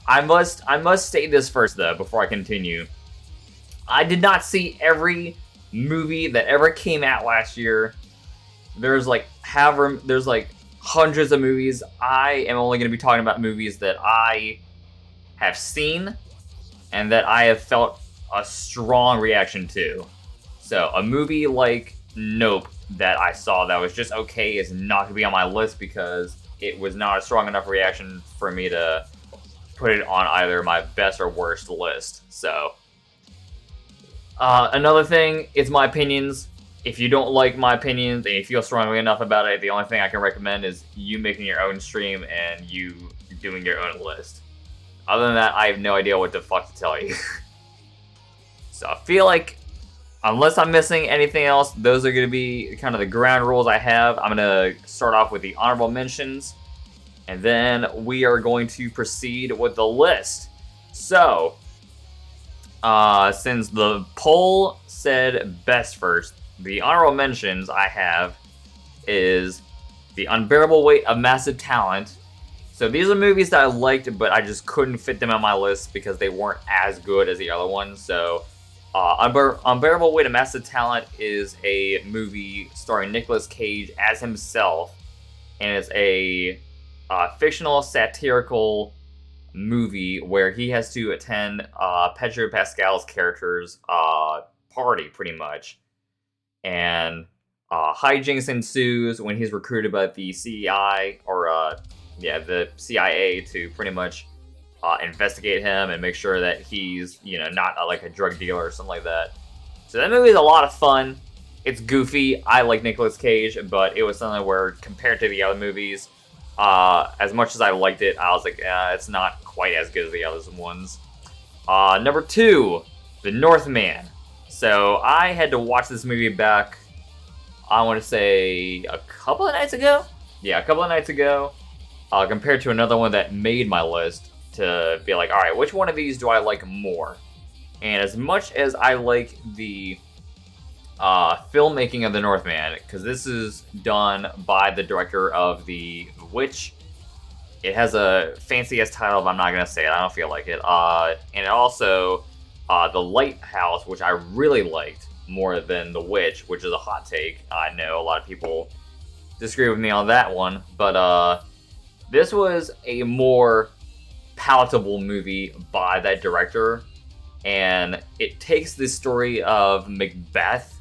I must state this first though before I continue. I did not see every movie that ever came out last year. There's like hundreds of movies. I am only going to be talking about movies that I have seen and that I have felt a strong reaction to. So a movie like Nope that I saw that was just okay is not going to be on my list because it was not a strong enough reaction for me to put it on either my best or worst list. So another thing is my opinions. If you don't like my opinions and you feel strongly enough about it, the only thing I can recommend is you making your own stream and you doing your own list. Other than that, I have no idea what the fuck to tell you. So I feel like, unless I'm missing anything else, those are going to be kind of the ground rules I have. I'm going to start off with the honorable mentions, and then we are going to proceed with the list. So, since the poll said best first, the honorable mentions I have is The Unbearable Weight of Massive Talent. So these are movies that I liked, but I just couldn't fit them on my list because they weren't as good as the other ones. So Unbearable Weight of Massive Talent is a movie starring Nicolas Cage as himself, and it's a fictional satirical movie where he has to attend Pedro Pascal's character's party, pretty much. And hijinks ensues when he's recruited by the CI, or the CIA, to pretty much investigate him and make sure that he's, not like a drug dealer or something like that. So that movie is a lot of fun. It's goofy. I like Nicolas Cage, but it was something where, compared to the other movies, as much as I liked it, I was like, it's not quite as good as the other ones. Number 2, The Northman. So I had to watch this movie back, I want to say, a couple of nights ago? Yeah, a couple of nights ago. Compared to another one that made my list, to be like, alright, which one of these do I like more? And as much as I like the filmmaking of The Northman, because this is done by the director of The Witch. It has a fancy-ass title, but I'm not going to say it. I don't feel like it. And it also, The Lighthouse, which I really liked more than The Witch, which is a hot take. I know a lot of people disagree with me on that one, but this was a more palatable movie by that director, and it takes the story of Macbeth,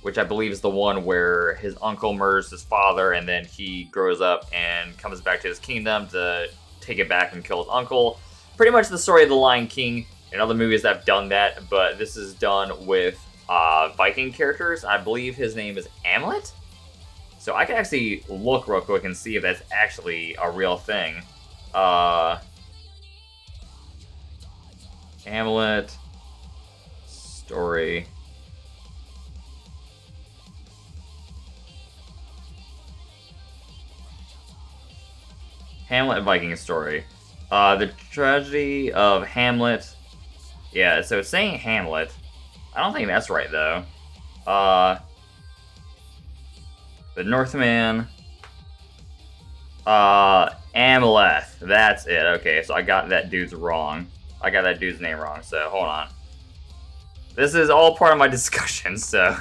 which I believe is the one where his uncle murders his father, and then he grows up and comes back to his kingdom to take it back and kill his uncle. Pretty much the story of The Lion King and other movies that have done that, but this is done with Viking characters. I believe his name is Hamlet. So I can actually look real quick and see if that's actually a real thing. Hamlet story. Hamlet Viking story. The tragedy of Hamlet. Yeah, so it's saying Hamlet. I don't think that's right, though. The Northman. Amleth. That's it. Okay, so I got that dude's wrong. I got that dude's name wrong, so hold on. This is all part of my discussion, so...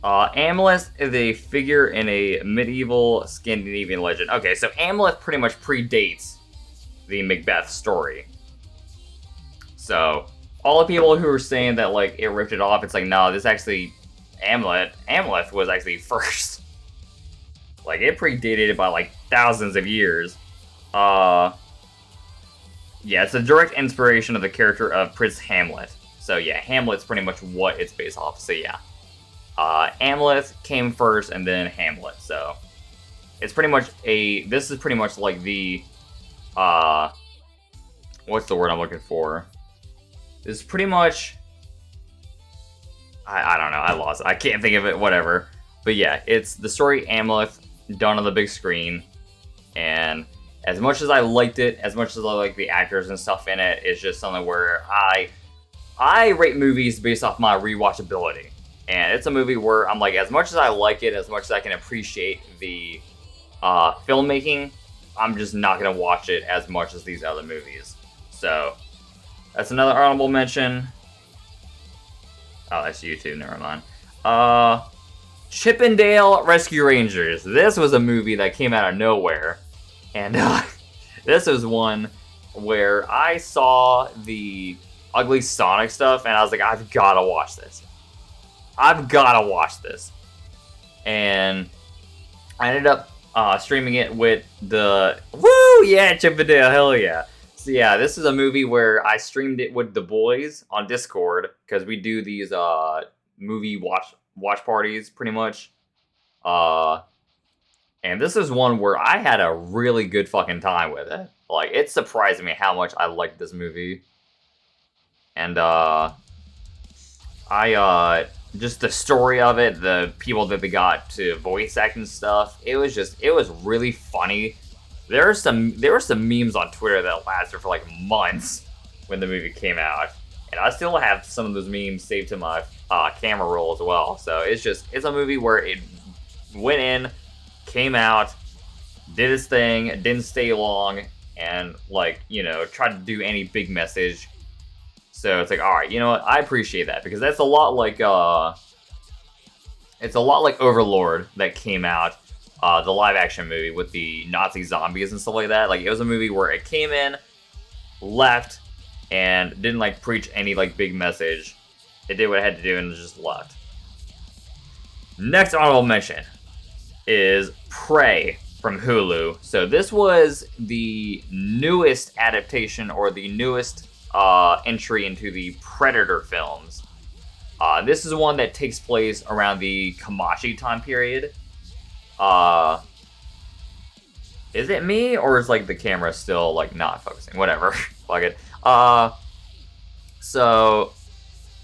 Amleth is a figure in a medieval Scandinavian legend. Okay, so Amleth pretty much predates the Macbeth story. So, all the people who were saying that, like, it ripped it off, it's like, no, this actually... Amleth was actually first. Like, it predated it by, like, thousands of years. Yeah, it's a direct inspiration of the character of Prince Hamlet. So, yeah, Hamlet's pretty much what it's based off. So, yeah. Amleth came first, and then Hamlet. So, it's pretty much this is pretty much like the, what's the word I'm looking for? This is pretty much, I don't know, I lost it. I can't think of it, whatever. But yeah, it's the story Amleth done on the big screen, and as much as I liked it, as much as I like the actors and stuff in it, it's just something where I rate movies based off my rewatchability. And it's a movie where I'm like, as much as I like it, as much as I can appreciate the filmmaking, I'm just not gonna watch it as much as these other movies. So that's another honorable mention. Oh, that's YouTube. Never mind. Chippendale Rescue Rangers. This was a movie that came out of nowhere, and this was one where I saw the Ugly Sonic stuff, and I was like, I've gotta watch this. I've gotta watch this. And I ended up streaming it with the Chippendale, hell yeah. So yeah, this is a movie where I streamed it with the boys on Discord because we do these movie watch parties pretty much. And this is one where I had a really good fucking time with it. Like, it surprised me how much I liked this movie. And just the story of it, the people that they got to voice act and stuff, it was really funny. There were some memes on Twitter that lasted for like months when the movie came out, and I still have some of those memes saved to my camera roll as well. So it's a movie where it went in, came out, did its thing, didn't stay long, and tried to do any big message. So it's like, all right, you know what? I appreciate that because that's a lot like Overlord that came out, the live action movie with the Nazi zombies and stuff like that. Like, it was a movie where it came in, left, and didn't preach any big message. It did what it had to do and just left. Next honorable mention is Prey from Hulu. So this was the newest adaptation or the newest entry into the Predator films. This is one that takes place around the Kamachi time period. Is it me, or is the camera still not focusing? Whatever. Fuck it. So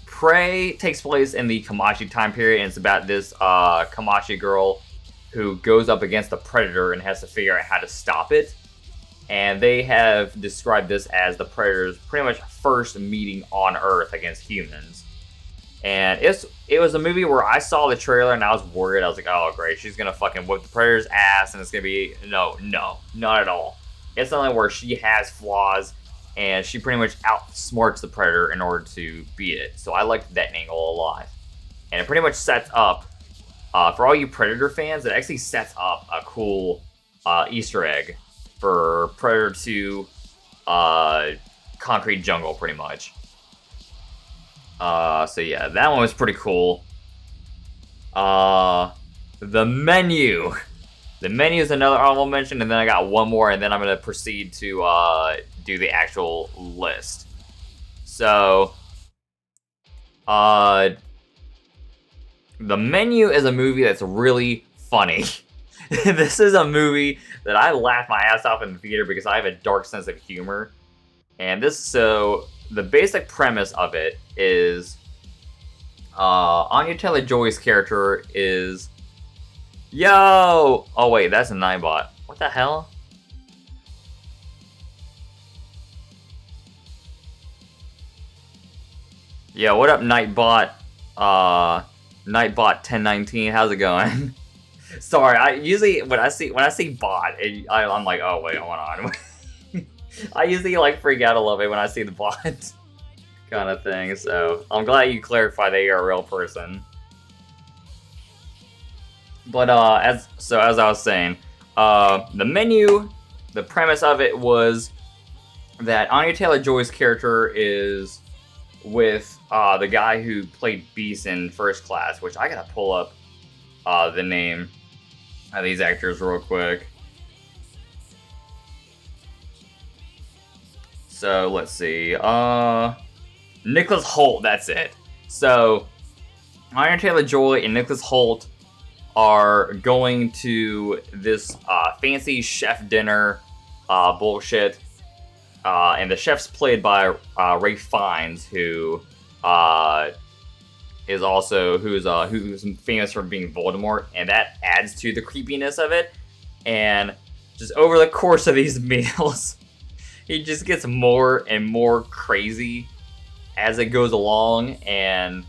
Prey takes place in the Kamachi time period, and it's about this Kamachi girl who goes up against the Predator and has to figure out how to stop it. And they have described this as the Predator's pretty much first meeting on Earth against humans. And it was a movie where I saw the trailer and I was worried. I was like, oh great, she's gonna fucking whip the Predator's ass and it's gonna be... No, not at all. It's something where she has flaws and she pretty much outsmarts the Predator in order to beat it. So I liked that angle a lot. And it pretty much sets up, for all you Predator fans, it actually sets up a cool Easter egg for Predator 2 Concrete Jungle, pretty much. So yeah, that one was pretty cool. The Menu. The Menu is another honorable mention, and then I got one more, and then I'm going to proceed to do the actual list. So, The Menu is a movie that's really funny. This is a movie that I laugh my ass off in the theater because I have a dark sense of humor. And the basic premise of it is Anya Taylor-Joy's character is... Yo! Oh wait, that's a Nightbot. What the hell? Yeah, what up, Nightbot? Nightbot 1019, how's it going? Sorry, I usually when I see bot, I'm like, oh wait, hold on. I usually freak out a little bit when I see the bot kind of thing. So I'm glad you clarified that you're a real person. But as I was saying, The Menu, the premise of it was that Anya Taylor-Joy's character is with the guy who played Beast in First Class, which I gotta pull up the name of these actors real quick. So let's see, Nicholas Hoult, that's it. So Anya Taylor-Joy and Nicholas Hoult are going to this fancy chef dinner bullshit. And the chef's played by Ralph Fiennes, who's famous for being Voldemort, and that adds to the creepiness of it. And just over the course of these meals, he just gets more and more crazy as it goes along, and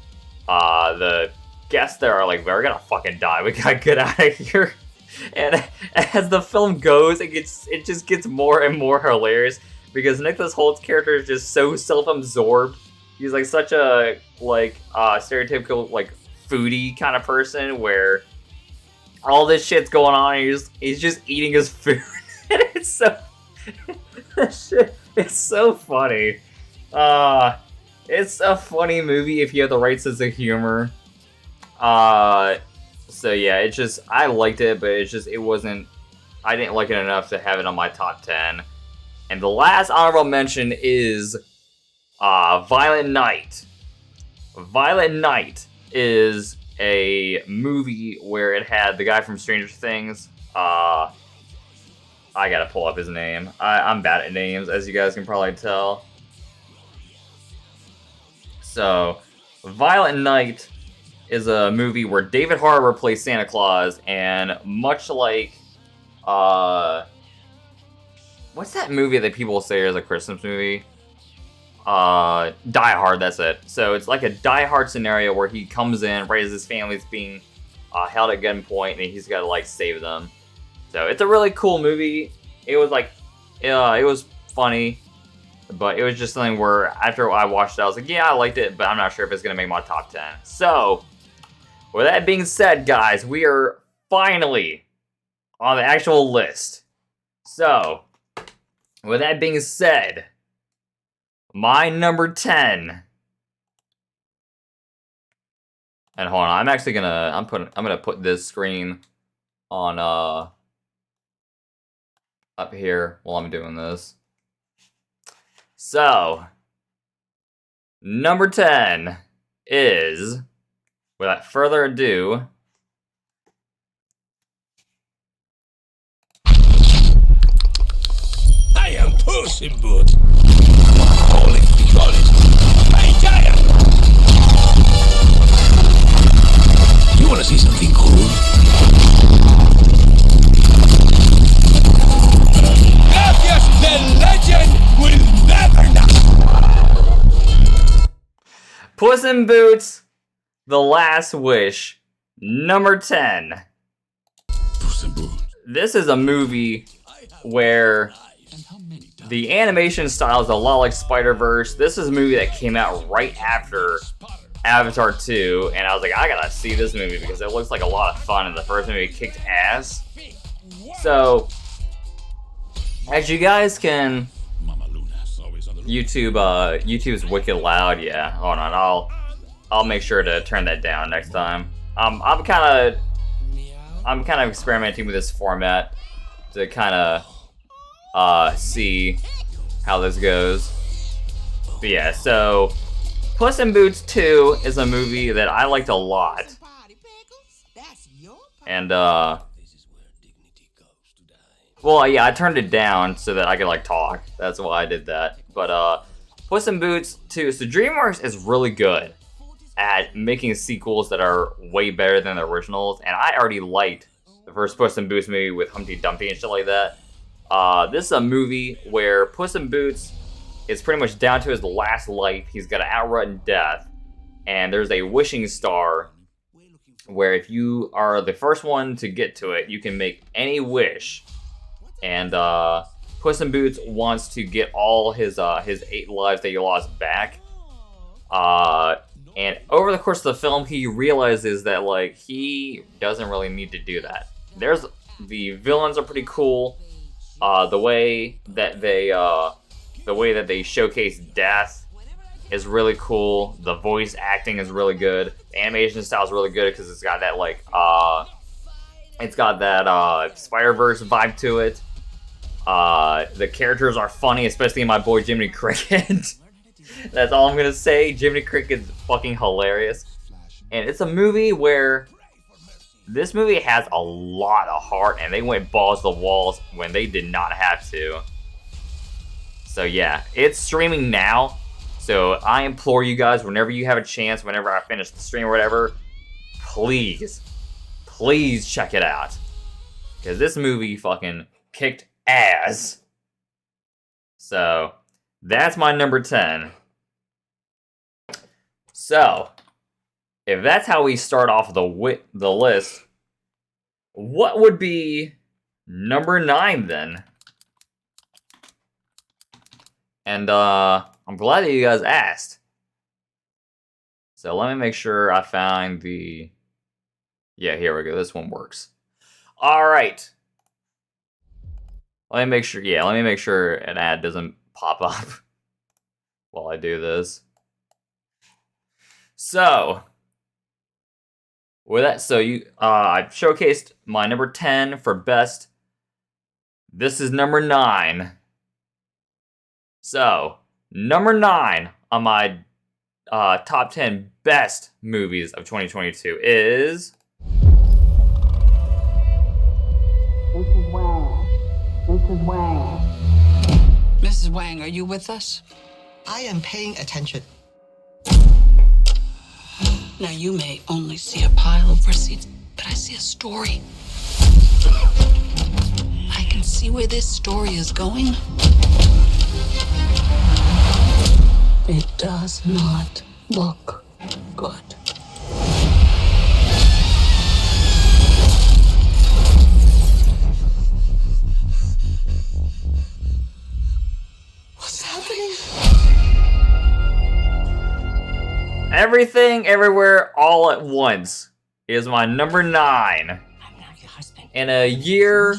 the guests there are like, we're gonna fucking die, we gotta get out of here. And as the film goes, it just gets more and more hilarious because Nicholas Holt's character is just so self-absorbed. He's like such a stereotypical like foodie kind of person where all this shit's going on and he's just eating his food. And it's so that shit, it's so funny. It's a funny movie if you have the right sense of humor. So yeah, it's just I liked it, but I didn't like it enough to have it on my top 10. And the last honorable mention is Violent Night. Violent Night is a movie where it had the guy from Stranger Things. I gotta pull up his name. I'm bad at names, as you guys can probably tell. So, Violent Night is a movie where David Harbour plays Santa Claus, and much like, what's that movie that people say is a Christmas movie? Die Hard, that's it. So it's like a Die Hard scenario where he comes in right as his family's being held at gunpoint, and he's got to like save them. So it's a really cool movie. It was like, it was funny, but it was just something where after I watched it, I was like, yeah, I liked it, but I'm not sure if it's gonna make my top 10. So with that being said, guys, we are finally on the actual list. So with that being said, my number 10. And hold on, I'm gonna put this screen on up here while I'm doing this. So number 10 is, without further ado, I am Puss in Boots. Holy Nicholas. Hey, Giant! You wanna see something cool? Obvious, the legend will never die! Puss in Boots, The Last Wish, number 10. Puss in Boots. This is a movie where the animation style is a lot like Spider-Verse. This is a movie that came out right after Avatar 2, and I was like, I gotta see this movie because it looks like a lot of fun, and the first movie kicked ass. So, as you guys can YouTube's wicked loud, yeah. Hold on, I'll make sure to turn that down next time. I'm kind of experimenting with this format to kind of see how this goes. But yeah, so Puss in Boots 2 is a movie that I liked a lot. And well, yeah, I turned it down so that I could like talk. That's why I did that. But Puss in Boots 2, so DreamWorks is really good at making sequels that are way better than the originals, and I already liked the first Puss in Boots movie with Humpty Dumpty and shit like that. This is a movie where Puss in Boots is pretty much down to his last life. He's got to outrun death, and there's a wishing star where if you are the first one to get to it, you can make any wish. And Puss in Boots wants to get all his 8 lives that he lost back. And over the course of the film, he realizes that like he doesn't really need to do that. The villains are pretty cool. The way that they showcase death is really cool. The voice acting is really good. The animation style is really good because it's got that like Spider-Verse vibe to it. The characters are funny, especially my boy Jiminy Cricket. That's all I'm gonna say. Jiminy Cricket is fucking hilarious. And it's a movie where this movie has a lot of heart, and they went balls to the walls when they did not have to. So yeah, it's streaming now. So I implore you guys, whenever you have a chance, whenever I finish the stream or whatever, please check it out. Because this movie fucking kicked ass. So that's my number 10. So if that's how we start off the list, what would be number 9 then? And I'm glad that you guys asked. So let me make sure I find the... Yeah, here we go. This one works. All right. Let me make sure. Yeah, let me make sure an ad doesn't pop up while I do this. So, with that, I showcased my number 10 for best. This is number 9. So, number 9 on my top 10 best movies of 2022 is... Mrs. Wang. Mrs. Wang. Mrs. Wang, are you with us? I am paying attention. Now, you may only see a pile of receipts, but I see a story. I can see where this story is going. It does not look good. What's happening? Everything, Everywhere, All at Once is my number 9. In a year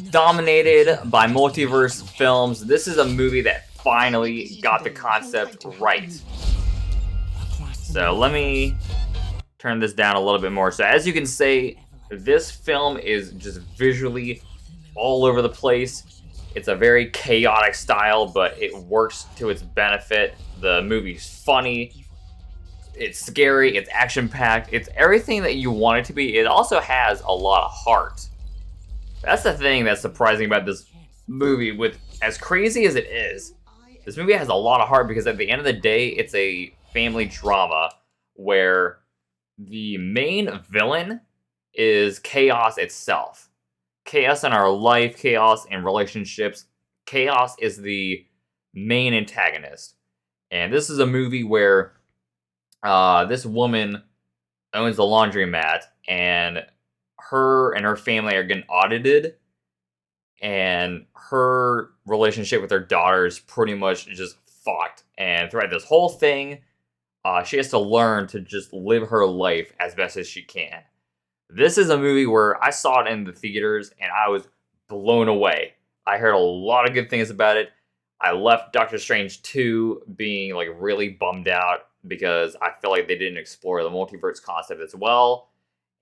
dominated by multiverse films, this is a movie that finally got the concept right. So let me turn this down a little bit more. So as you can see, this film is just visually all over the place. It's a very chaotic style, but it works to its benefit. The movie's funny. It's scary, it's action-packed, it's everything that you want it to be. It also has a lot of heart. That's the thing that's surprising about this movie. With as crazy as it is, this movie has a lot of heart because at the end of the day, it's a family drama where the main villain is chaos itself. Chaos in our life, chaos in relationships. Chaos is the main antagonist. And this is a movie where this woman owns the laundromat, and her family are getting audited, and her relationship with her daughter is pretty much just fucked. And throughout this whole thing, she has to learn to just live her life as best as she can. This is a movie where I saw it in the theaters, and I was blown away. I heard a lot of good things about it. I left Doctor Strange 2 being like really bummed out because I feel like they didn't explore the multiverse concept as well.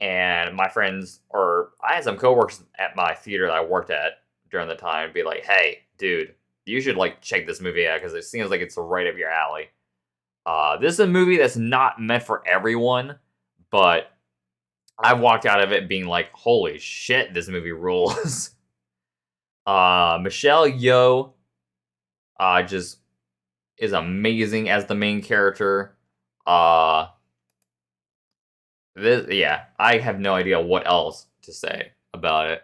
And my friends, or I had some coworkers at my theater that I worked at during the time, be like, "Hey, dude, you should like check this movie out because it seems like it's right up your alley." This is a movie that's not meant for everyone, but I walked out of it being like, "Holy shit, this movie rules." Michelle Yeoh just is amazing as the main character. I have no idea what else to say about it.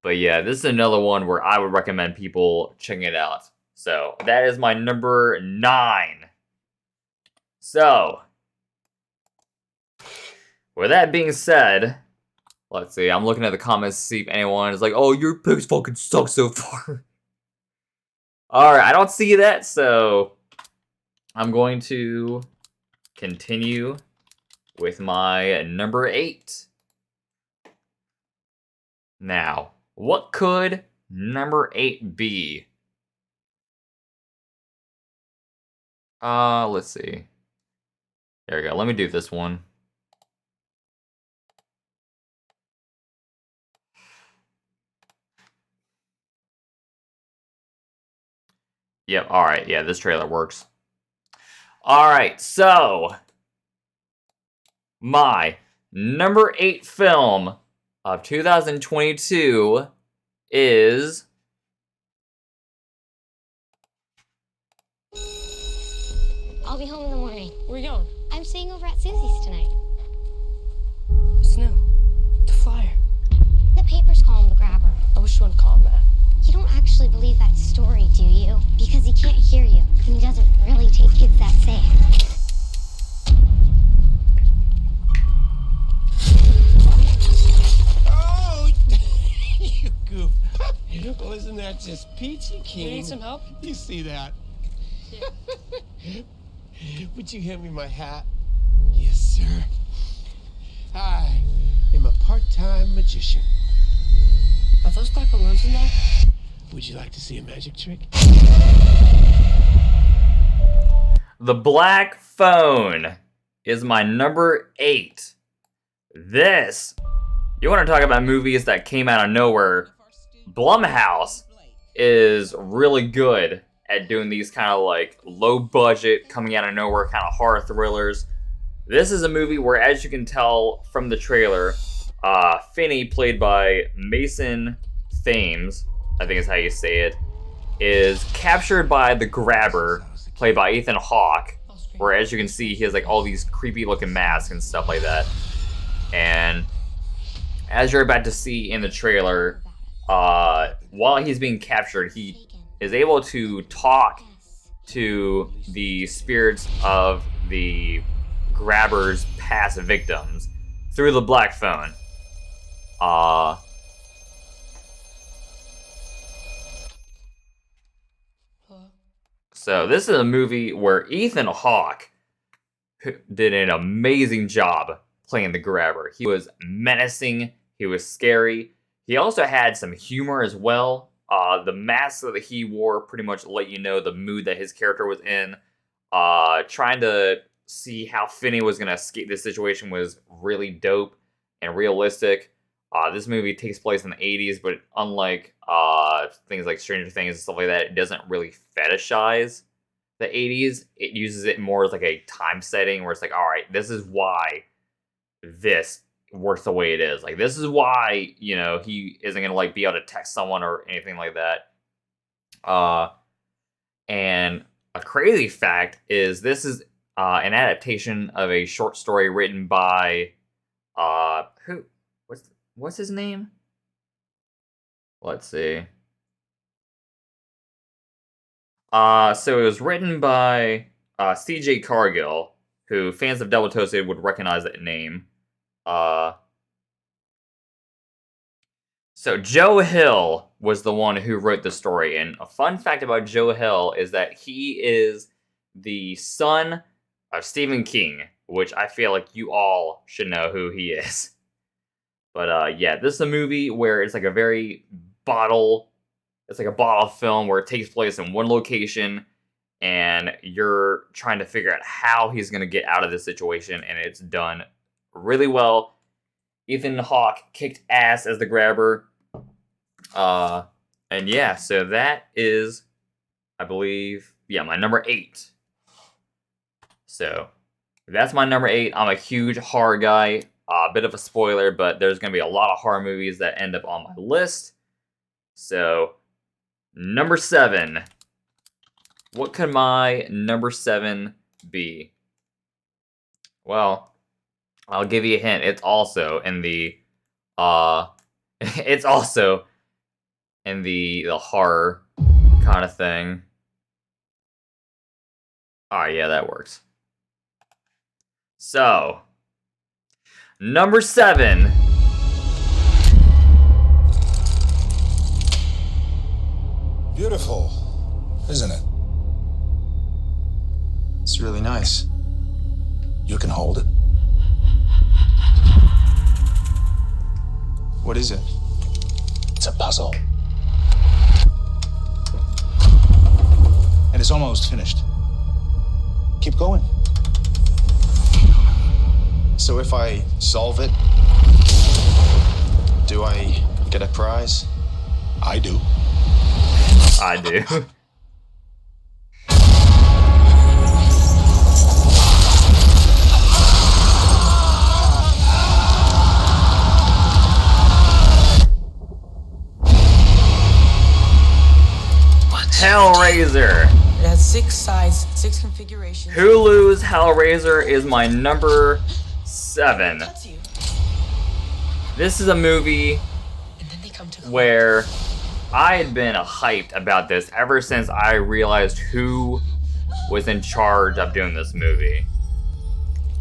But yeah, this is another one where I would recommend people checking it out. So that is my number 9. So, with that being said, let's see, I'm looking at the comments to see if anyone is like, "Oh, your picks fucking suck so far." Alright, I don't see that, so I'm going to continue with my number 8. Now, what could number 8 be? Let's see. There we go. Let me do this one. Yep, alright, yeah, this trailer works. Alright, so my number 8 film of 2022 is I'll be home in the morning. Where you going? I'm staying over at Susie's tonight. What's new? The flyer. The papers call him the grabber. I wish you wouldn't call him that. You don't actually believe that story, do you? Because he can't hear you, and he doesn't really take kids that safe. just peachy You keen. need some help? You see that? Would you hand me my hat? Yes, sir. I am a part-time magician. Are those black balloons in there? Would you like to see a magic trick? The Black Phone is my number 8. This, you want to talk about movies that came out of nowhere? Blumhouse is really good at doing these kind of like low budget, coming out of nowhere kind of horror thrillers. This is a movie where, as you can tell from the trailer, Finney, played by Mason Thames, I think is how you say it, is captured by the Grabber, played by Ethan Hawke, where, as you can see, he has like all these creepy looking masks and stuff like that. And as you're about to see in the trailer, while he's being captured, he is able to talk to the spirits of the Grabber's past victims through the Black Phone. So this is a movie where Ethan Hawke did an amazing job playing the Grabber. He was menacing, he was scary. He also had some humor as well. The mask that he wore pretty much let you know the mood that his character was in. Trying to see how Finney was going to escape this situation was really dope and realistic. This movie takes place in the 80s, but unlike things like Stranger Things and stuff like that, it doesn't really fetishize the 80s. It uses it more as like a time setting where it's like, all right, this is why this works the way it is. Like, this is why, you know, he isn't going to like be able to text someone or anything like that. And a crazy fact is this is an adaptation of a short story written by what's his name? Let's see. So it was written by C.J. Cargill, who fans of Double Toasted would recognize that name. So Joe Hill was the one who wrote the story, and a fun fact about Joe Hill is that he is the son of Stephen King, which I feel like you all should know who he is. But yeah, this is a movie where it's like a very it's like a bottle film where it takes place in one location, and you're trying to figure out how he's going to get out of this situation, and it's done really well. Ethan Hawke kicked ass as the Grabber. And yeah, so that is, I believe, yeah, my number 8. So that's my number 8. I'm a huge horror guy. A bit of a spoiler, but there's going to be a lot of horror movies that end up on my list. So, number 7. What could my number 7 be? Well, I'll give you a hint. It's also in the it's also in the horror kind of thing. Alright, yeah, that works. So, number 7. Beautiful, isn't it? It's really nice. You can hold it. What is it? It's a puzzle. And it's almost finished. Keep going. So if I solve it, do I get a prize? I do. I do. Hellraiser. It has 6 sides, 6 configurations. Hulu's Hellraiser is my number 7. This is a movie where I had been hyped about this ever since I realized who was in charge of doing this movie.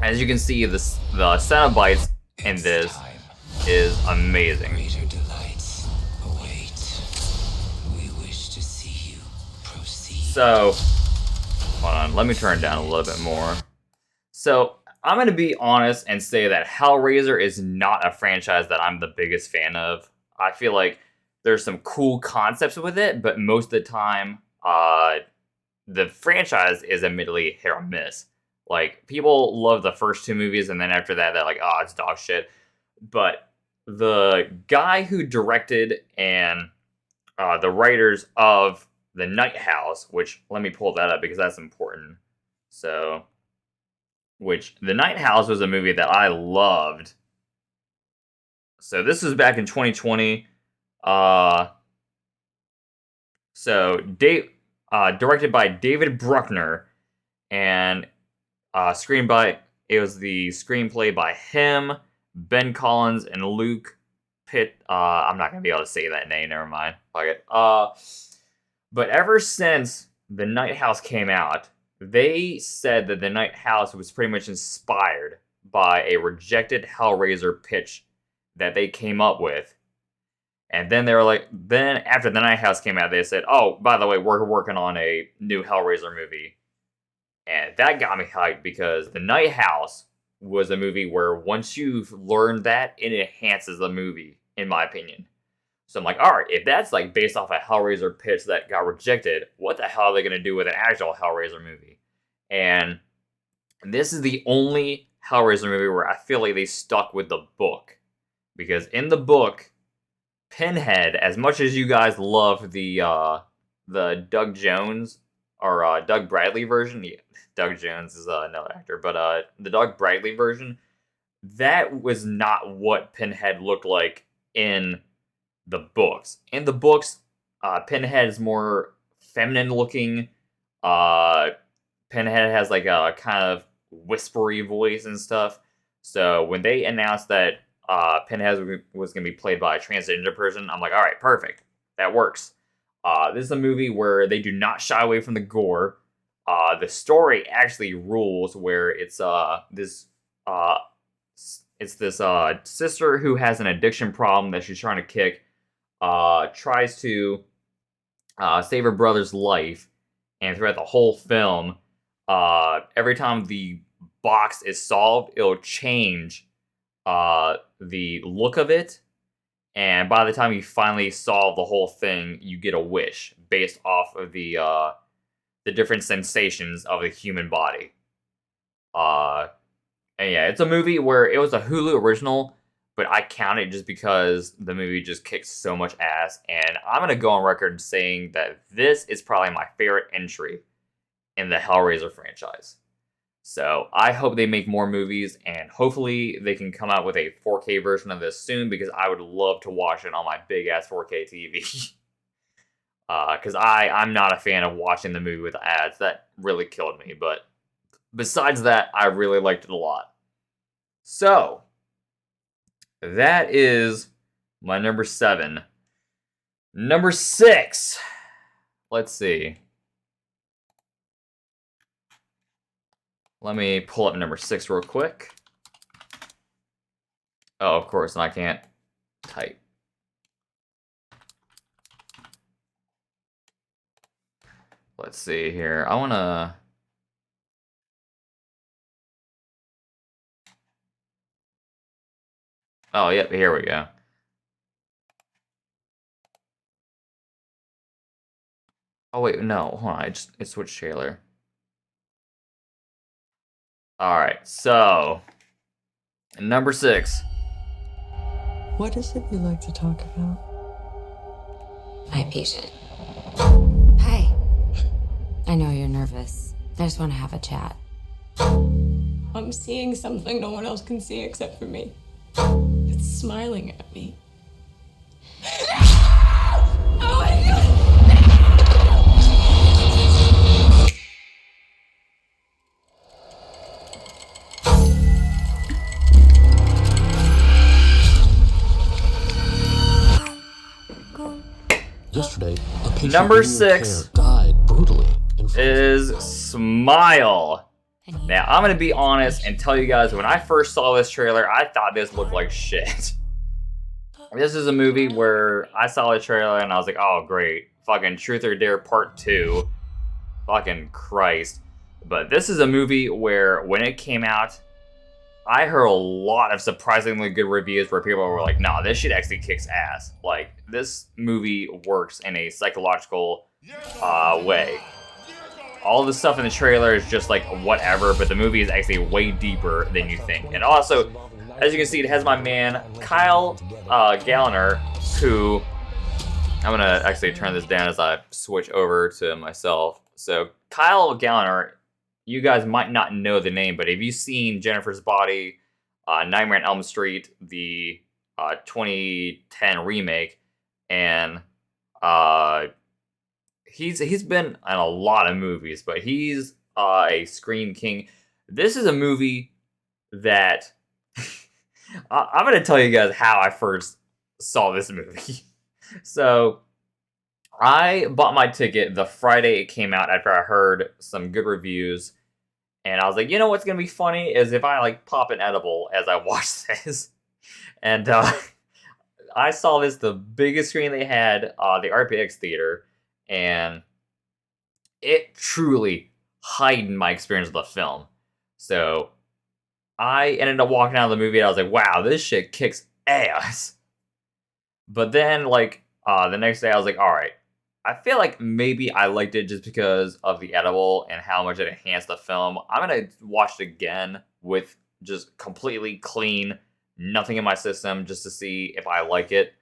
As you can see, the Cenobites in this is amazing. So, hold on, let me turn it down a little bit more. So, I'm going to be honest and say that Hellraiser is not a franchise that I'm the biggest fan of. I feel like there's some cool concepts with it, but most of the time, the franchise is admittedly hit or miss. Like, people love the first 2 movies, and then after that, they're like, oh, it's dog shit. But the guy who directed and the writers of The Night House, which, let me pull that up because that's important. So, which, The Night House was a movie that I loved. So, this was back in 2020. Directed by David Bruckner, and it was the screenplay by him, Ben Collins, and Luke Pitt. I'm not gonna be able to say that name. Never mind. Fuck it. But ever since The Night House came out, they said that The Night House was pretty much inspired by a rejected Hellraiser pitch that they came up with. And then they were like, then after The Night House came out, they said, oh, by the way, we're working on a new Hellraiser movie. And that got me hyped because The Night House was a movie where once you've learned that, it enhances the movie, in my opinion. So I'm like, all right, if that's like based off a Hellraiser pitch that got rejected, what the hell are they going to do with an actual Hellraiser movie? And this is the only Hellraiser movie where I feel like they stuck with the book. Because in the book, Pinhead, as much as you guys love the Doug Jones or Doug Bradley version, yeah, Doug Jones is another actor, but the Doug Bradley version, that was not what Pinhead looked like in the books. In the books, Pinhead is more feminine looking. Pinhead has like a kind of whispery voice and stuff. So when they announced that Pinhead was going to be played by a transgender person, I'm like, all right, perfect. That works. This is a movie where they do not shy away from the gore. The story actually rules, where it's this sister who has an addiction problem that she's trying to kick, tries to save her brother's life, and throughout the whole film, every time the box is solved, it'll change the look of it, and by the time you finally solve the whole thing, you get a wish based off of the different sensations of the human body. And yeah, it's a movie where it was a Hulu original, but I count it just because the movie just kicks so much ass, and I'm gonna go on record saying that this is probably my favorite entry in the Hellraiser franchise. So I hope they make more movies, and hopefully they can come out with a 4K version of this soon, because I would love to watch it on my big-ass 4K TV. Because I'm not a fan of watching the movie with ads. That really killed me, but besides that, I really liked it a lot. So, that is my number 7. Number 6. Let's see. Let me pull up number 6 real quick. Oh, of course, and I can't type. Let's see here. I want to... Oh, yep, here we go. Oh, wait, no, hold on, it switched trailer. Alright, so... Number 6. What is it you like to talk about? My patient. Hi. I know you're nervous. I just want to have a chat. I'm seeing something no one else can see except for me. It's smiling at me. Oh my God! Yesterday, a patient Number in your 6 care died brutally is Smile. Now, I'm going to be honest and tell you guys, when I first saw this trailer, I thought this looked like shit. This is a movie where I saw the trailer and I was like, oh, great. Fucking Truth or Dare Part 2. fucking Christ. But this is a movie where when it came out, I heard a lot of surprisingly good reviews where people were like, nah, this shit actually kicks ass. Like, this movie works in a psychological way. All the stuff in the trailer is just like whatever, but the movie is actually way deeper than you think. And also, as you can see, it has my man Kyle Gallner, who... I'm gonna actually turn this down as I switch over to myself. So, Kyle Gallner, you guys might not know the name, but have you seen Jennifer's Body, Nightmare on Elm Street, the 2010 remake, and he's been in a lot of movies, but he's a Scream King. This is a movie that I'm gonna tell you guys how I first saw this movie. So, I bought my ticket the Friday it came out after I heard some good reviews. And I was like, you know what's going to be funny is if I, like, pop an edible as I watch this. And I saw this, the biggest screen they had, the RPX Theater. And it truly heightened my experience with the film. So, I ended up walking out of the movie and I was like, wow, this shit kicks ass. But then, like, the next day I was like, alright, I feel like maybe I liked it just because of the edible and how much it enhanced the film. I'm going to watch it again with just completely clean, nothing in my system, just to see if I like it.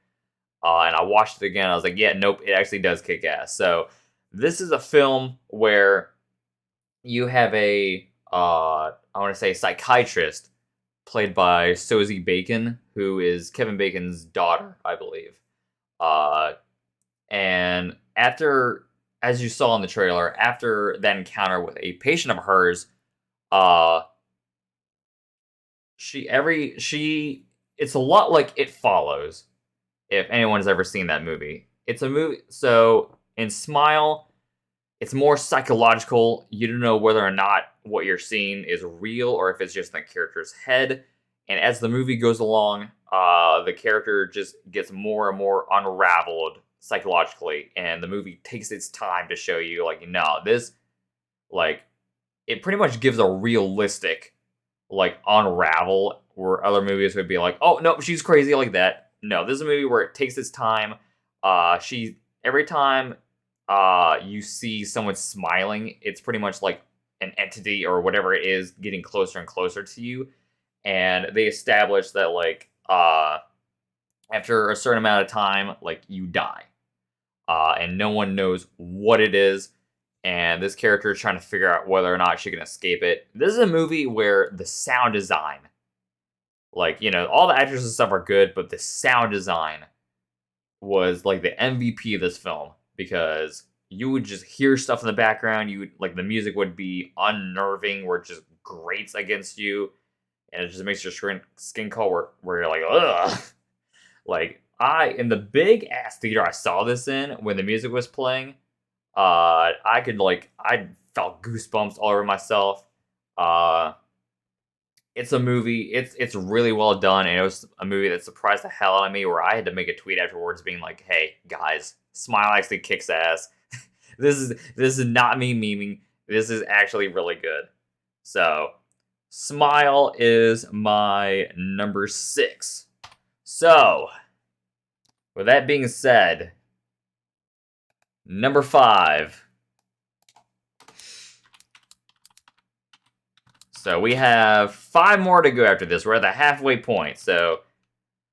And I watched it again, I was like, yeah, nope, it actually does kick ass. So, this is a film where you have a, I want to say, psychiatrist, played by Sosie Bacon, who is Kevin Bacon's daughter, I believe. And after, as you saw in the trailer, after that encounter with a patient of hers, it's a lot like It Follows, if anyone's ever seen that movie. It's a movie, so in Smile, it's more psychological. You don't know whether or not what you're seeing is real or if it's just in the character's head. And as the movie goes along, the character just gets more and more unraveled psychologically. And the movie takes its time to show you, like, no, this, like, it pretty much gives a realistic, like, unravel, where other movies would be like, oh, no, she's crazy like that. No, this is a movie where it takes its time. Every time you see someone smiling, it's pretty much like an entity or whatever it is getting closer and closer to you. And they establish that, like, after a certain amount of time, like, you die. And no one knows what it is. And this character is trying to figure out whether or not she can escape it. This is a movie where the sound design, like, you know, all the actors and stuff are good, but the sound design was, like, the MVP of this film. Because you would just hear stuff in the background. You would, like, the music would be unnerving, where it just grates against you. And it just makes your skin color where you're like, ugh. Like, in the big ass theater I saw this in, when the music was playing, I felt goosebumps all over myself. It's a movie, it's really well done, and it was a movie that surprised the hell out of me, where I had to make a tweet afterwards being like, hey, guys, Smile actually kicks ass. This is not me memeing. This is actually really good. So, Smile is my number 6. So, with that being said, number 5. So we have 5 more to go after this. We're at the halfway point. So,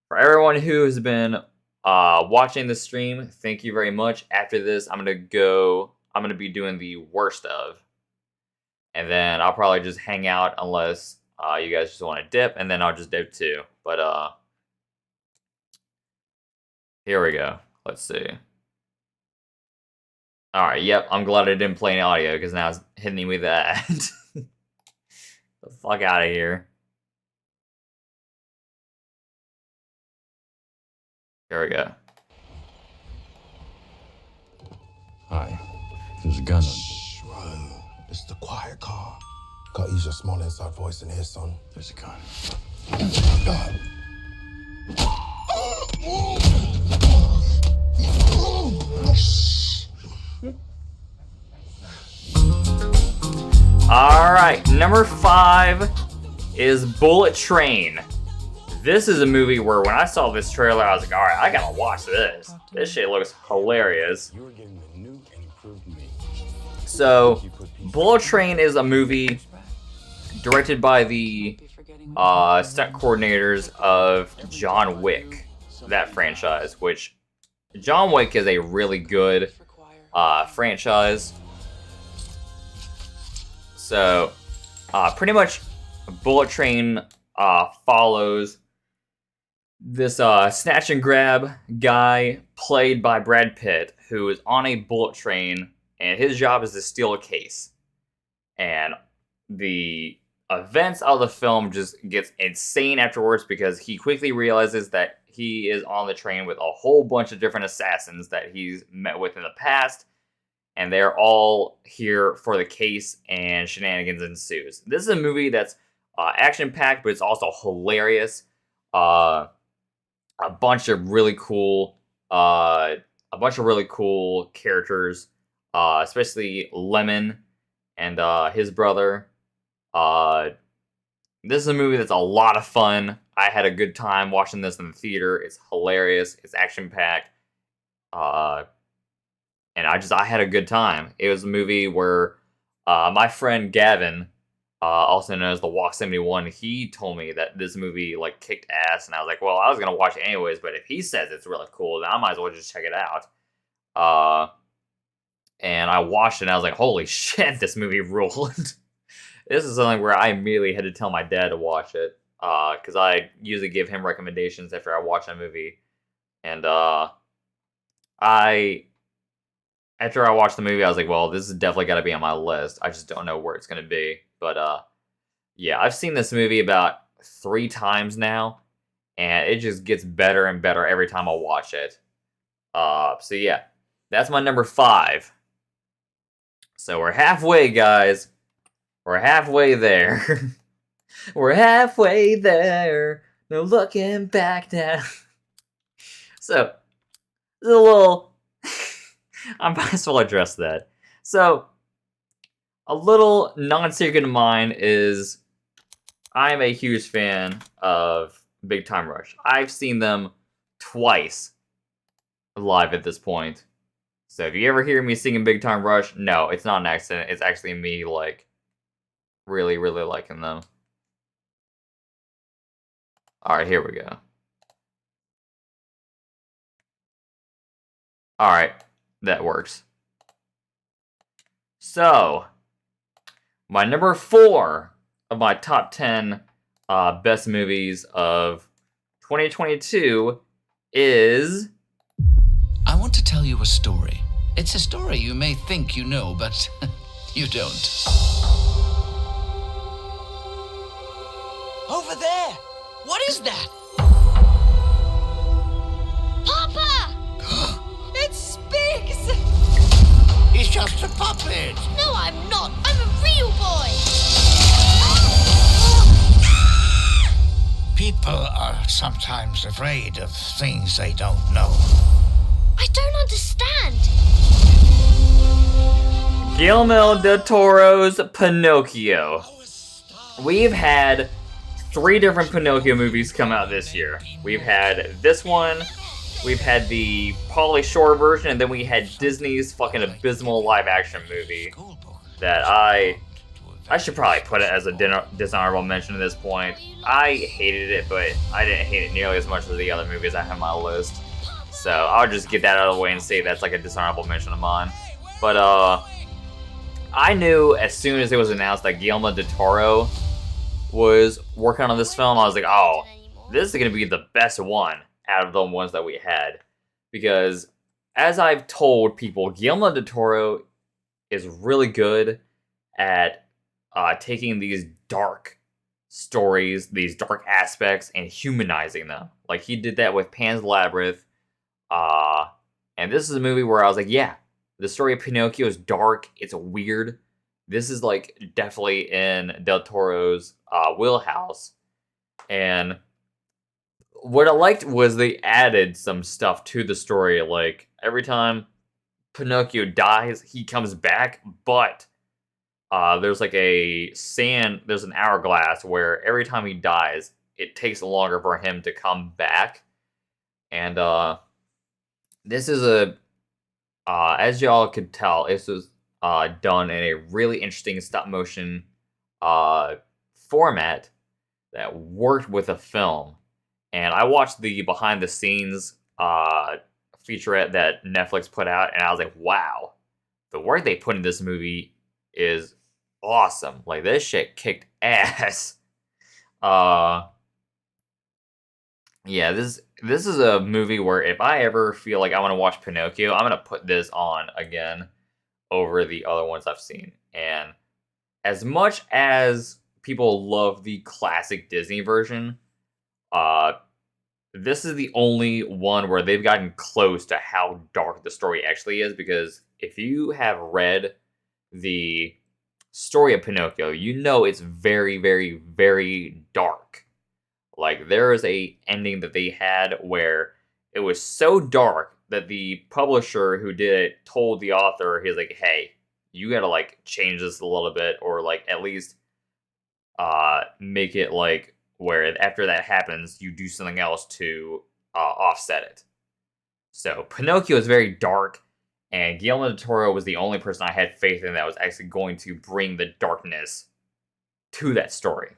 for everyone who has been watching the stream, thank you very much. After this, I'm gonna be doing the worst of. And then I'll probably just hang out unless you guys just want to dip, and then I'll just dip too. But here we go. Let's see. Alright, yep, I'm glad I didn't play any audio, because now it's hitting me with that. The fuck out of here. Here we go. Hi. There's a gun on. Shh, run. It's the quiet car. Gotta use your small inside voice in here, son. There's a gun. God. Alright, number 5 is Bullet Train. This is a movie where when I saw this trailer, I was like, alright, I gotta watch this. This shit looks hilarious. So, Bullet Train is a movie directed by the stunt coordinators of John Wick, that franchise, which John Wick is a really good franchise. So, pretty much Bullet Train follows this snatch and grab guy played by Brad Pitt, who is on a bullet train, and his job is to steal a case. And the events of the film just gets insane afterwards because he quickly realizes that he is on the train with a whole bunch of different assassins that he's met with in the past, and they're all here for the case, and shenanigans ensues. This is a movie that's action-packed, but it's also hilarious. A bunch of really cool characters, especially Lemon and his brother. This is a movie that's a lot of fun. I had a good time watching this in the theater. It's hilarious. It's action-packed. And I had a good time. It was a movie where my friend Gavin, also known as the Walk 71, he told me that this movie like kicked ass, and I was like, well, I was gonna watch it anyways, but if he says it's really cool, then I might as well just check it out. And I watched it, and I was like, holy shit, this movie ruled. This is something where I immediately had to tell my dad to watch it, because I usually give him recommendations after I watch a movie, and after I watched the movie, I was like, well, this has definitely got to be on my list. I just don't know where it's going to be. But, yeah, I've seen this movie about 3 times now, and it just gets better and better every time I watch it. So, yeah, that's my number 5. So, we're halfway, guys. We're halfway there. We're halfway there. No looking back now. So, this is a little... I might as well address that. So, a little non-secret of mine is I'm a huge fan of Big Time Rush. I've seen them twice live at this point. So if you ever hear me singing Big Time Rush, no, it's not an accident. It's actually me, like, really, really liking them. Alright, here we go. Alright. That works. So, my number 4 of my top 10 best movies of 2022 is... I want to tell you a story. It's a story you may think you know, but you don't. Over there! What is that? Papa! It speaks! He's just a puppet. No, I'm not. I'm a real boy. People are sometimes afraid of things they don't know. I don't understand. Guillermo del Toro's Pinocchio. We've had 3 different Pinocchio movies come out this year. We've had this one, we've had the Pauly Shore version, and then we had Disney's fucking abysmal live-action movie that I should probably put it as a dishonorable mention at this point. I hated it, but I didn't hate it nearly as much as the other movies I have on my list. So I'll just get that out of the way and say that's like a dishonorable mention of mine. But I knew as soon as it was announced that Guillermo del Toro was working on this film, I was like, oh, this is going to be the best one out of the ones that we had. Because as I've told people, Guillermo del Toro is really good at taking these dark stories, these dark aspects, and humanizing them. Like, he did that with Pan's Labyrinth. And this is a movie where I was like, yeah, the story of Pinocchio is dark, it's weird. This is, like, definitely in Del Toro's wheelhouse. And what I liked was they added some stuff to the story. Like, every time Pinocchio dies, he comes back, but there's like there's an hourglass where every time he dies, it takes longer for him to come back. And this is as y'all could tell, this was done in a really interesting stop motion format that worked with a film. And I watched the behind the scenes featurette that Netflix put out, and I was like, wow, the work they put in this movie is awesome. Like, this shit kicked ass. Yeah, this is a movie where if I ever feel like I want to watch Pinocchio, I'm gonna put this on again over the other ones I've seen. And as much as people love the classic Disney version, this is the only one where they've gotten close to how dark the story actually is, because if you have read the story of Pinocchio, you know it's very, very, very dark. Like, there is a ending that they had where it was so dark that the publisher who did it told the author, he's like, hey, you gotta, like, change this a little bit, or, like, at least make it, like, where after that happens, you do something else to offset it. So, Pinocchio is very dark, and Guillermo del Toro was the only person I had faith in that was actually going to bring the darkness to that story.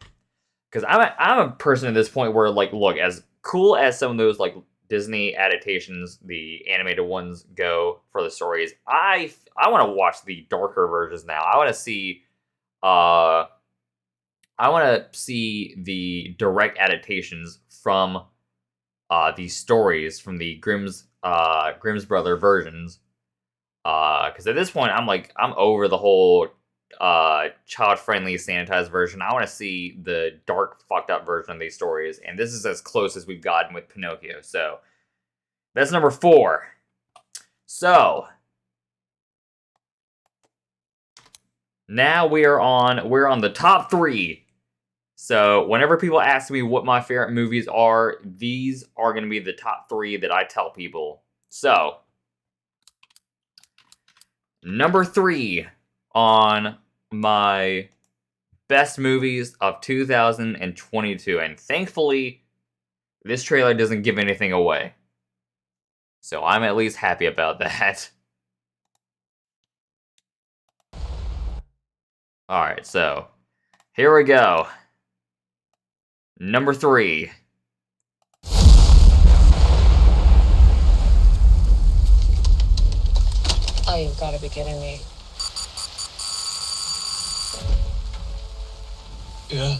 Because I'm a person at this point where, like, look, as cool as some of those, like, Disney adaptations, the animated ones go for the stories, I want to watch the darker versions now. I want to see the direct adaptations from these stories from the Grimm's brother versions. Because at this point, I'm over the whole child-friendly sanitized version. I want to see the dark, fucked up version of these stories, and this is as close as we've gotten with Pinocchio. So that's number 4. So now we're on the top 3. So whenever people ask me what my favorite movies are, these are going to be the top 3 that I tell people. So number 3 on my best movies of 2022. And thankfully, this trailer doesn't give anything away. So I'm at least happy about that. Alright, so here we go. Number 3. Oh, you've got to be kidding me. Yeah.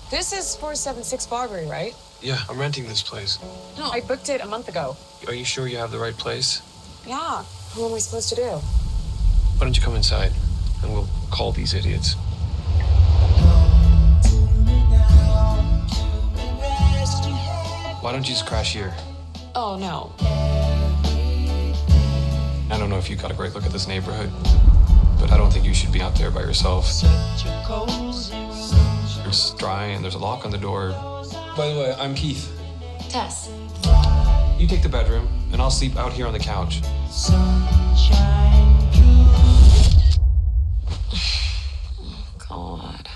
This is 476 Barbary, right? Yeah, I'm renting this place. No, I booked it a month ago. Are you sure you have the right place? Yeah. What am I supposed to do? Why don't you come inside and we'll call these idiots. Why don't you just crash here? Oh, no. I don't know if you got a great look at this neighborhood, but I don't think you should be out there by yourself. It's dry and there's a lock on the door. By the way, I'm Keith. Tess. You take the bedroom and I'll sleep out here on the couch. God.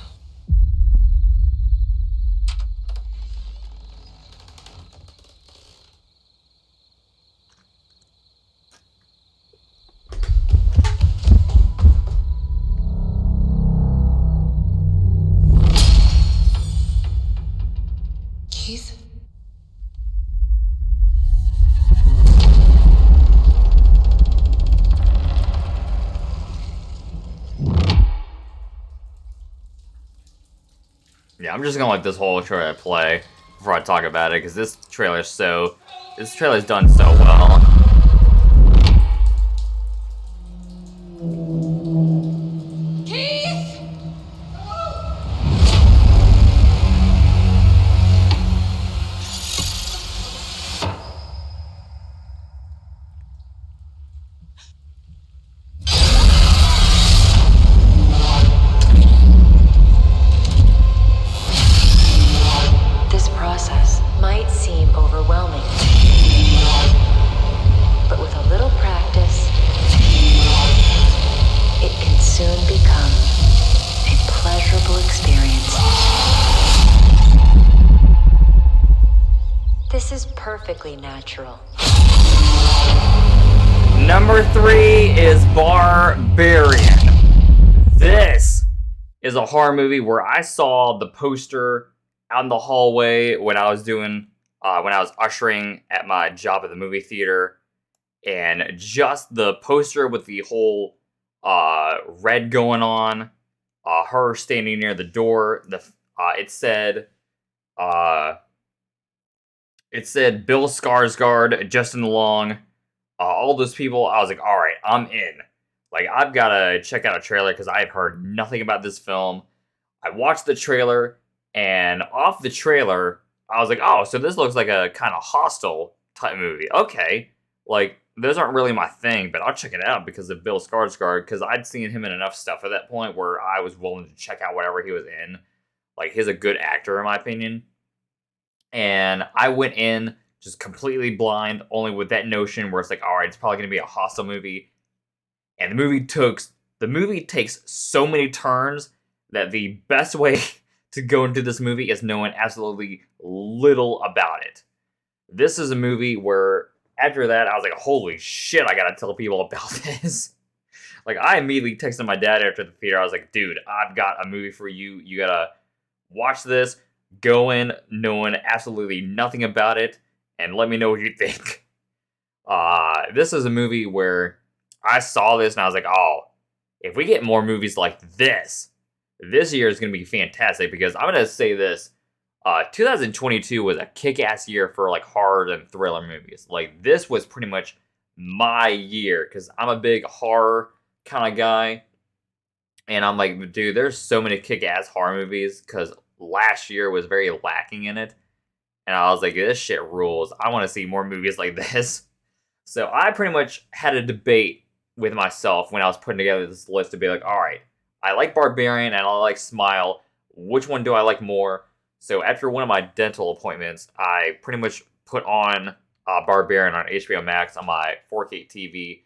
Keith? Yeah, I'm just gonna let this whole trailer play before I talk about it, because this trailer's done so well. Keith! This process might seem overwhelming. perfectly natural. Number 3 is Barbarian. This is a horror movie where I saw the poster out in the hallway when I was ushering at my job at the movie theater, and just the poster with the whole red going on, her standing near the door. It said Bill Skarsgård, Justin Long, all those people. I was like, all right, I'm in. Like, I've got to check out a trailer because I've heard nothing about this film. I watched the trailer, and off the trailer, I was like, oh, so this looks like a kind of Hostel type movie. Okay. Like, those aren't really my thing, but I'll check it out because of Bill Skarsgård, because I'd seen him in enough stuff at that point where I was willing to check out whatever he was in. Like, he's a good actor, in my opinion. And I went in just completely blind, only with that notion where it's like, all right, it's probably going to be a Hostel movie. And the movie takes so many turns that the best way to go into this movie is knowing absolutely little about it. This is a movie where after that, I was like, holy shit, I gotta tell people about this. Like, I immediately texted my dad after the theater. I was like, dude, I've got a movie for you. You gotta watch this, go in knowing absolutely nothing about it, and let me know what you think. This is a movie where I saw this and I was like, oh, if we get more movies like this year is going to be fantastic, because I'm going to say this, 2022 was a kick-ass year for like horror and thriller movies. Like, this was pretty much my year, because I'm a big horror kind of guy, and I'm like, dude, there's so many kick-ass horror movies, because last year was very lacking in it, and I was like, this shit rules. I want to see more movies like this. So I pretty much had a debate with myself when I was putting together this list to be like, all right, I like Barbarian and I like Smile. Which one do I like more? So after one of my dental appointments, I pretty much put on Barbarian on HBO Max on my 4K TV.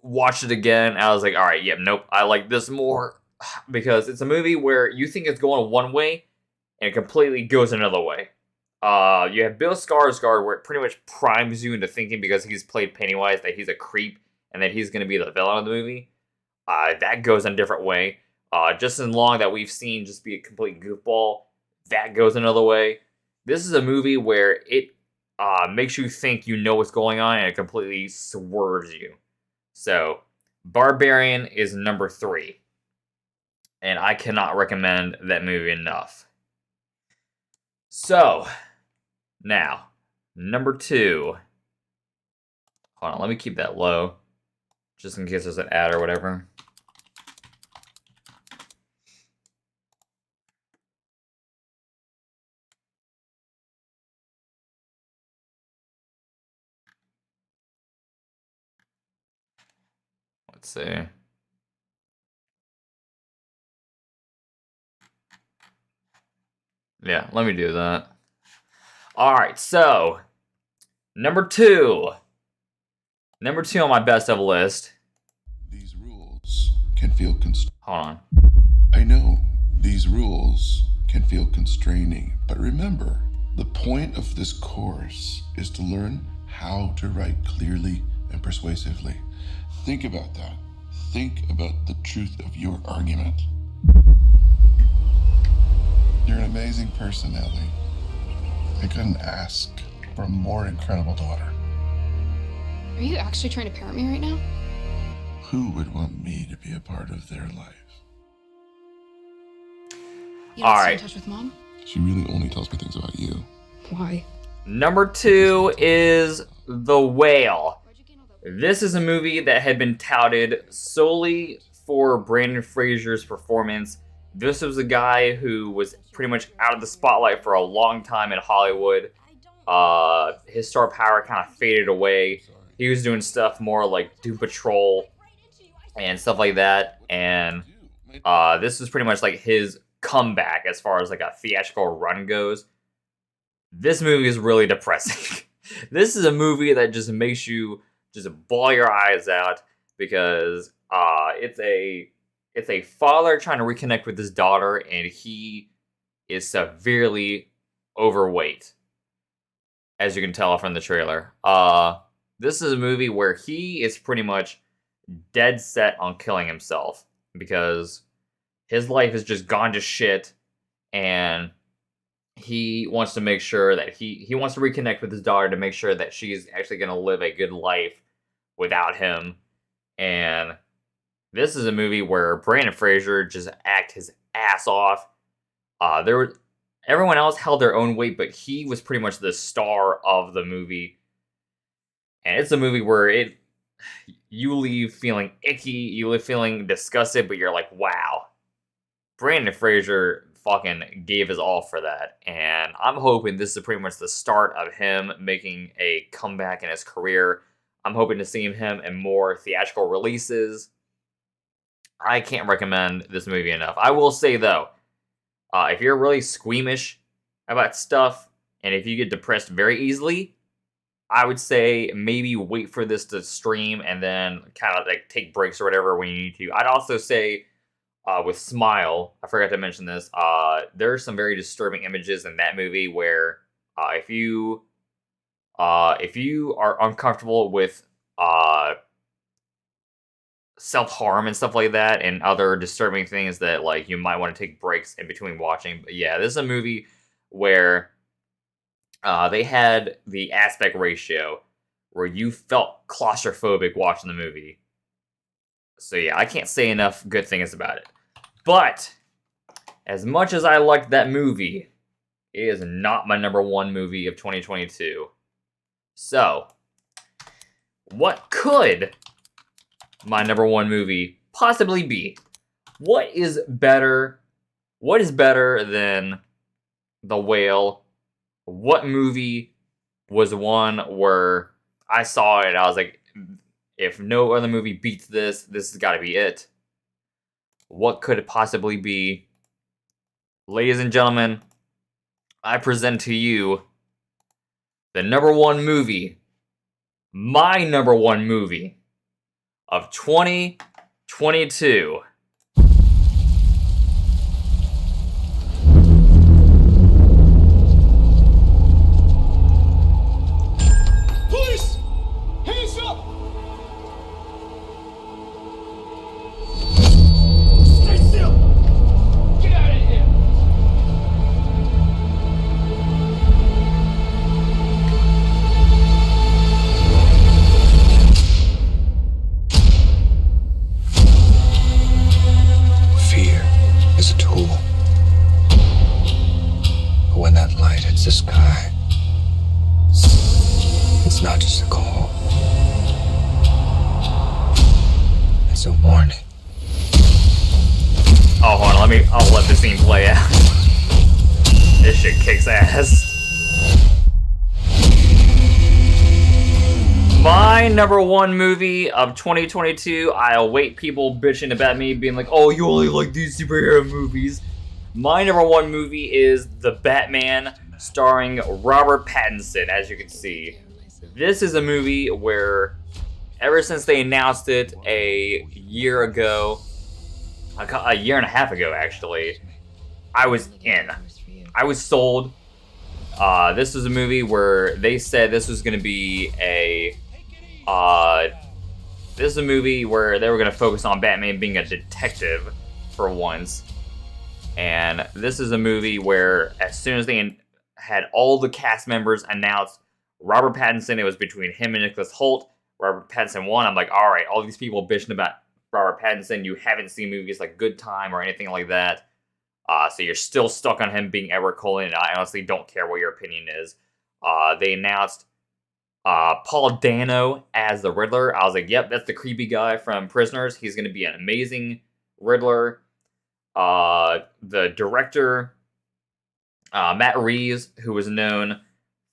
Watched it again. And I was like, all right, nope, I like this more, because it's a movie where you think it's going one way and it completely goes another way. You have Bill Skarsgård, where it pretty much primes you into thinking, because he's played Pennywise, that he's a creep and that he's going to be the villain of the movie. That goes in a different way. Justin Long, that we've seen just be a complete goofball, that goes another way. This is a movie where it makes you think you know what's going on, and it completely swerves you. So, Barbarian is number 3. And I cannot recommend that movie enough. So, now, number 2. Hold on, let me keep that low, just in case there's an ad or whatever. Let's see. Yeah, let me do that. Alright, so, number 2. Number 2 on my best of list. These rules can feel Hold on. I know these rules can feel constraining, but remember, the point of this course is to learn how to write clearly and persuasively. Think about that. Think about the truth of your argument. You're an amazing person, Ellie. I couldn't ask for a more incredible daughter. Are you actually trying to parent me right now? Who would want me to be a part of their life? You don't stay in touch with Mom? She really only tells me things about you. Why? Number 2 is The Whale. This is a movie that had been touted solely for Brendan Fraser's performance. This was a guy who was pretty much out of the spotlight for a long time in Hollywood. His star power kind of faded away. He was doing stuff more like Doom Patrol and stuff like that. And this was pretty much like his comeback as far as like a theatrical run goes. This movie is really depressing. This is a movie that just makes you just bawl your eyes out, because it's a father trying to reconnect with his daughter, and he is severely overweight. as you can tell from the trailer. This is a movie where he is pretty much dead set on killing himself because his life has just gone to shit, and he wants to make sure that he wants to reconnect with his daughter to make sure that she's actually going to live a good life without him. And this is a movie where Brandon Fraser just act his ass off. Everyone else held their own weight, but he was pretty much the star of the movie. And it's a movie where you leave feeling icky, you leave feeling disgusted, but you're like, wow, Brandon Fraser fucking gave his all for that. And I'm hoping this is pretty much the start of him making a comeback in his career. I'm hoping to see him in more theatrical releases. I can't recommend this movie enough. I will say, though, if you're really squeamish about stuff, and if you get depressed very easily, I would say maybe wait for this to stream and then kind of like take breaks or whatever when you need to. I'd also say with Smile, I forgot to mention this, there are some very disturbing images in that movie where if you are uncomfortable with self-harm and stuff like that and other disturbing things that like you might want to take breaks in between watching. But yeah, this is a movie where they had the aspect ratio where you felt claustrophobic watching the movie. So yeah, I can't say enough good things about it. But as much as I liked that movie, it is not my number one movie of 2022. So, what could my number one movie possibly be? What is better than The Whale? What movie was one where I saw it and I was like, if no other movie beats this, this has got to be it. What could it possibly be? Ladies and gentlemen, I present to you the number one movie, my number one movie of 2022. Police! Hands up! Stay still! Get out of here! Fear is a tool. But when that light hits the sky, it's not just a call. It's a warning. Oh, hold on, I'll let the scene play out. This shit kicks ass. My number one movie of 2022, I await people bitching about me being like, oh, you only like these superhero movies. My number one movie is The Batman, starring Robert Pattinson, as you can see. This is a movie where, ever since they announced it a year ago, a year and a half ago actually, I was in. I was sold. This was a movie where they said this was going to be this is a movie where they were going to focus on Batman being a detective for once. And this is a movie where as soon as they had all the cast members announced, Robert Pattinson, it was between him and Nicholas Hoult. Robert Pattinson won. I'm like, all right, all these people bitching about Robert Pattinson, you haven't seen movies like Good Time or anything like that. So you're still stuck on him being Edward Cullen, and I honestly don't care what your opinion is. They announced Paul Dano as the Riddler. I was like, yep, that's the creepy guy from Prisoners. He's going to be an amazing Riddler. The director, Matt Reeves, who was known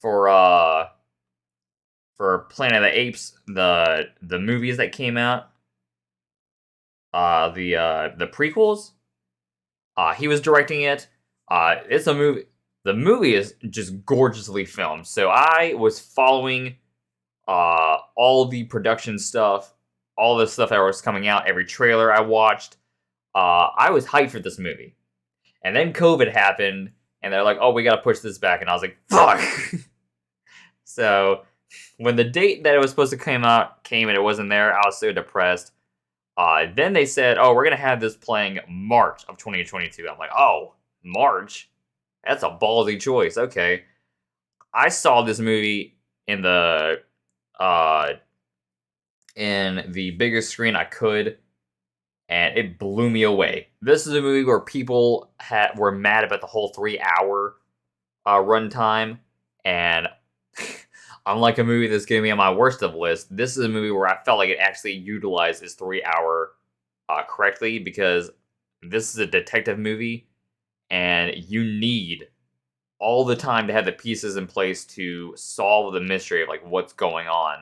for Planet of the Apes, the movies that came out, the prequels. He was directing it. It's a movie. The movie is just gorgeously filmed. So I was following all the production stuff, all the stuff that was coming out, every trailer I watched. I was hyped for this movie. And then COVID happened, and they're like, oh, we got to push this back. And I was like, fuck. So when the date that it was supposed to came and it wasn't there, I was so depressed. Then they said, oh, we're going to have this playing March of 2022. I'm like, oh, March? That's a ballsy choice. Okay. I saw this movie in the biggest screen I could, and it blew me away. This is a movie where people were mad about the whole 3-hour runtime, and unlike a movie that's going to be on my worst of list, this is a movie where I felt like it actually utilized its 3-hour correctly, because this is a detective movie, and you need all the time to have the pieces in place to solve the mystery of like what's going on.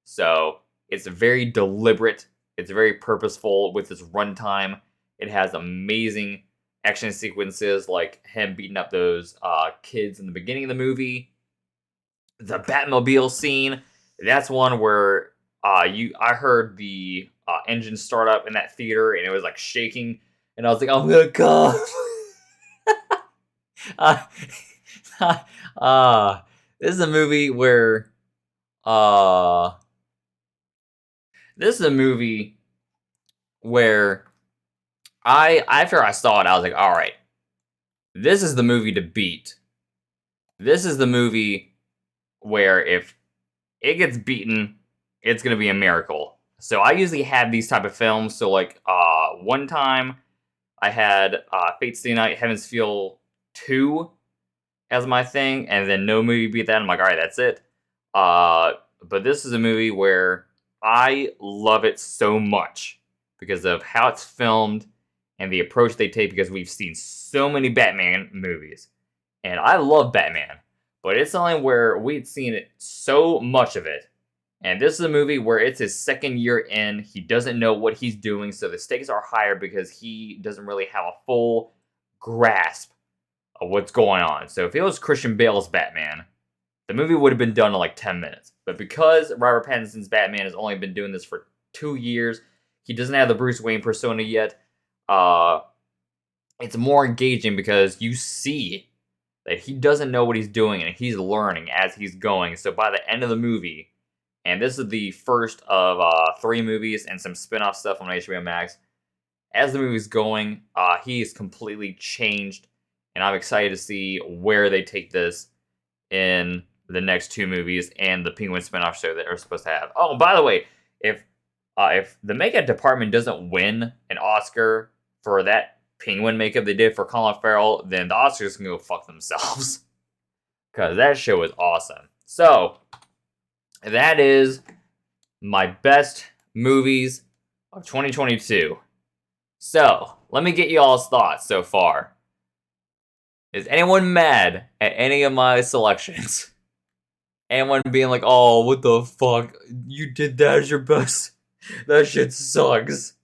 So it's very deliberate. It's very purposeful with its runtime. It has amazing action sequences, like him beating up those kids in the beginning of the movie. The Batmobile scene, that's one where I heard the engine start up in that theater, and it was like shaking, and I was like, I'm gonna come. This is a movie where after I saw it, I was like, all right, this is the movie to beat. This is the movie where if it gets beaten, it's gonna be a miracle. So I usually have these type of films. So like one time I had Fate Stay Night, Heaven's Feel 2 as my thing, and then no movie beat that. I'm like, all right, that's it. But this is a movie where I love it so much because of how it's filmed and the approach they take, because we've seen so many Batman movies, and I love Batman, but it's something where we'd seen it so much of it, and this is a movie where it's his second year in. He doesn't know what he's doing, so the stakes are higher because he doesn't really have a full grasp of what's going on. So if it was Christian Bale's Batman, the movie would have been done in like 10 minutes. But because Robert Pattinson's Batman has only been doing this for 2 years, he doesn't have the Bruce Wayne persona yet. It's more engaging because you see that he doesn't know what he's doing, and he's learning as he's going. So by the end of the movie, and this is the first of 3 movies and some spin-off stuff on HBO Max, as the movie's going, he is completely changed, and I'm excited to see where they take this in the next 2 movies and the Penguin spin-off show that they're supposed to have. Oh, by the way, if the makeup department doesn't win an Oscar for that Penguin makeup they did for Colin Farrell, then the Oscars can go fuck themselves. Because that show is awesome. So, that is my best movies of 2022. So, let me get you all's thoughts so far. Is anyone mad at any of my selections? Anyone being like, oh, what the fuck? You did that as your best? That shit sucks.